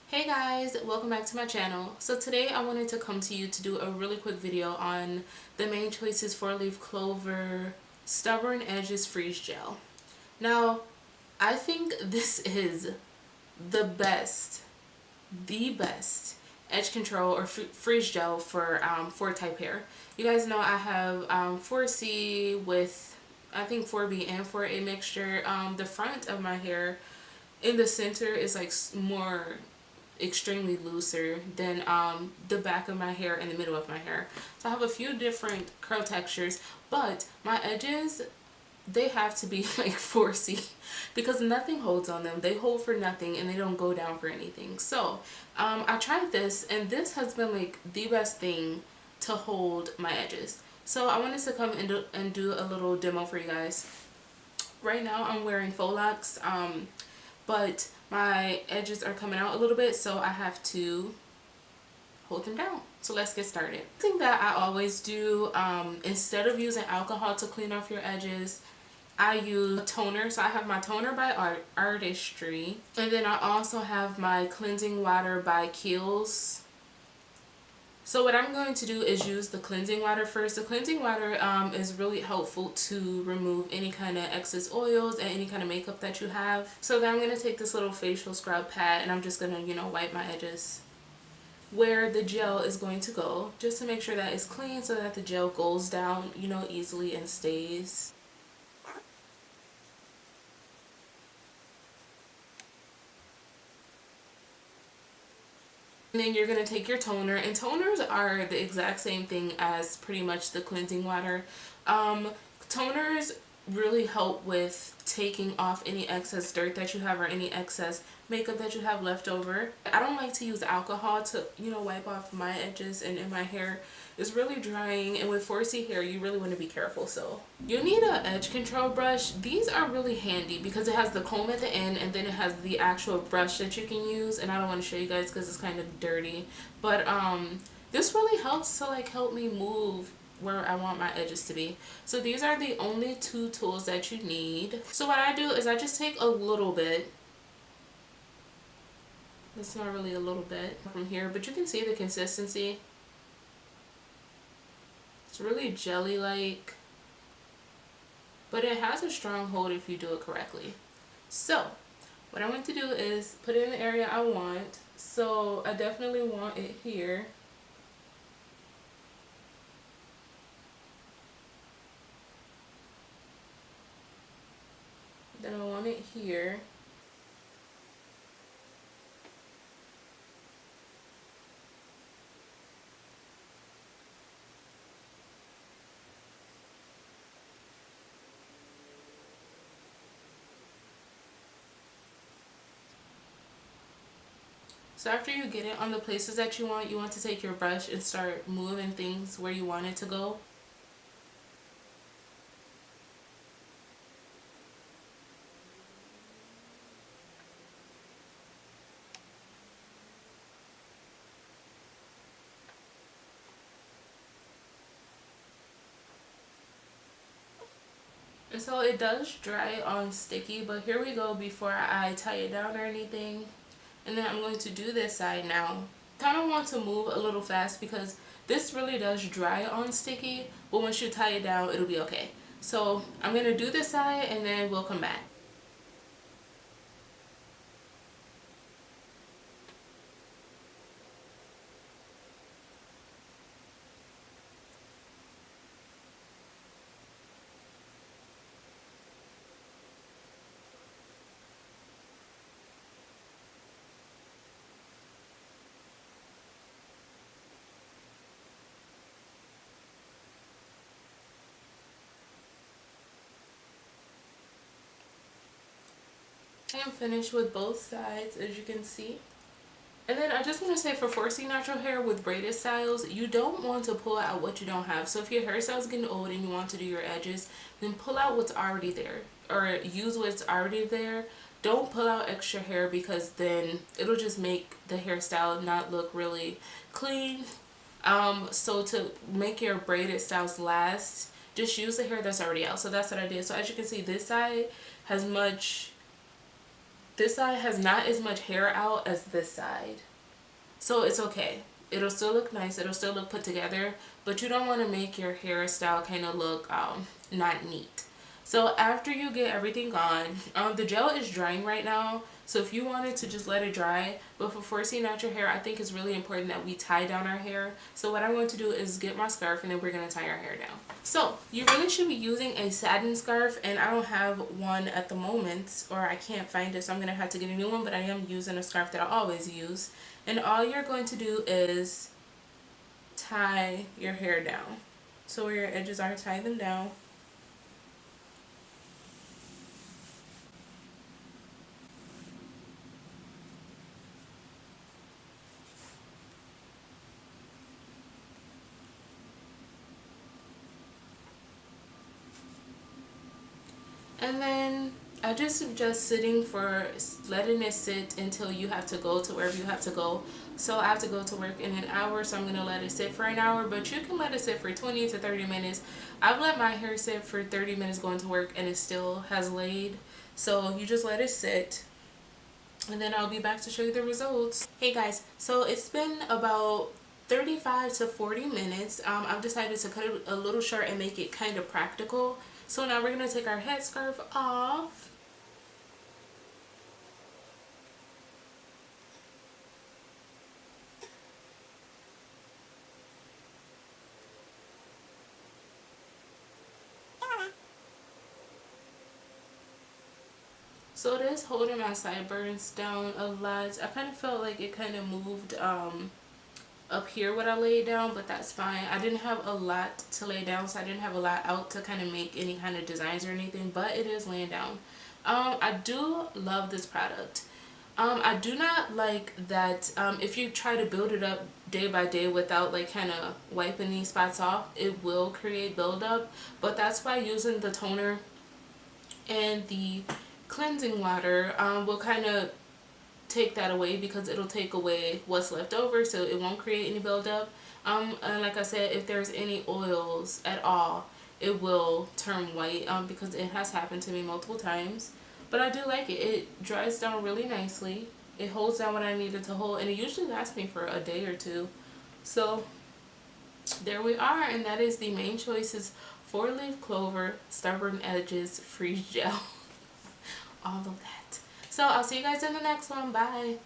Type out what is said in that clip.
Hey guys, welcome back to my channel. So today I wanted to come to you to do a really quick video on the main choices for leaf clover stubborn edges freeze gel. Now I think this is the best edge control or freeze gel for 4 type hair. You guys know I have 4C with I think 4B and 4A mixture. The front of my hair in the center is like more extremely looser than the back of my hair and the middle of my hair. So I have a few different curl textures, but my edges, they have to be like 4C because nothing holds on them. They hold for nothing and they don't go down for anything. So I tried this and this has been like the best thing to hold my edges. So I wanted to come and do a little demo for you guys. Right now I'm wearing faux locks, but my edges are coming out a little bit, so I have to hold them down. So let's get started. The thing that I always do, instead of using alcohol to clean off your edges, I use toner. So I have my toner by Artistry, and then I also have my cleansing water by Kiehl's. So what I'm going to do is use the cleansing water first. The cleansing water is really helpful to remove any kind of excess oils and any kind of makeup that you have. So then I'm going to take this little facial scrub pad and I'm just going to, wipe my edges where the gel is going to go, just to make sure that it's clean so that the gel goes down, easily and stays. And then you're going to take your toner, and toners are the exact same thing as pretty much the cleansing water. Toners really help with taking off any excess dirt that you have or any excess makeup that you have left over. I don't like to use alcohol to, wipe off my edges and in my hair. It's really drying, and with 4C hair you really want to be careful. So you need an edge control brush. These are really handy because it has the comb at the end and then it has the actual brush that you can use, and I don't want to show you guys because it's kind of dirty, but this really helps to help me move where I want my edges to be. So these are the only 2 tools that you need. So what I do is I just take a little bit. It's not really a little bit from here, but you can see the consistency. It's really jelly-like, but it has a strong hold if you do it correctly. So what I'm going to do is put it in the area I want. So I definitely want it here. Then I want it here. So after you get it on the places that you want to take your brush and start moving things where you want it to go. And so it does dry on sticky, but here we go before I tie it down or anything. And then I'm going to do this side now. Kind of want to move a little fast because this really does dry on sticky, but once you tie it down, it'll be okay. So I'm going to do this side and then we'll come back. I am finished with both sides, as you can see. And then I just want to say, for 4C natural hair with braided styles, you don't want to pull out what you don't have. So if your hairstyle is getting old and you want to do your edges, then pull out what's already there, or use what's already there. Don't pull out extra hair because then it'll just make the hairstyle not look really clean. So to make your braided styles last, just use the hair that's already out. So that's what I did. So as you can see, this side has much this side has not as much hair out as this side. So it's okay. It'll still look nice. It'll still look put together. But you don't want to make your hairstyle kind of look not neat. So after you get everything on, the gel is drying right now. So if you wanted to just let it dry, but for 4C natural hair, I think it's really important that we tie down our hair. So what I'm going to do is get my scarf and then we're going to tie our hair down. So you really should be using a satin scarf, and I don't have one at the moment, or I can't find it, so I'm going to have to get a new one, but I am using a scarf that I always use. And all you're going to do is tie your hair down. So where your edges are, tie them down. And then I just suggest sitting for, letting it sit until you have to go to wherever you have to go. So I have to go to work in an hour, so I'm going to let it sit for an hour, but you can let it sit for 20 to 30 minutes. I've let my hair sit for 30 minutes going to work and it still has laid. So you just let it sit and then I'll be back to show you the results. Hey guys, so it's been about 35 to 40 minutes. I've decided to cut it a little short and make it kind of practical. So now we're going to take our headscarf off. So it is holding my sideburns down a lot. I kind of felt like it kind of moved up here when I laid down, but that's fine. I didn't have a lot to lay down, so I didn't have a lot out to kind of make any kind of designs or anything, but it is laying down. I do love this product. I do not like that if you try to build it up day by day without like kind of wiping these spots off, it will create buildup, but that's why using the toner and the cleansing water will kind of take that away, because it'll take away what's left over, so it won't create any buildup. And like I said, if there's any oils at all, it will turn white because it has happened to me multiple times. But I do like it. It dries down really nicely. It holds down what I needed to hold, and it usually lasts me for a day or two. So there we are, and that is the main choices: 4-leaf clover, stubborn edges, freeze gel, all of that. So I'll see you guys in the next one. Bye.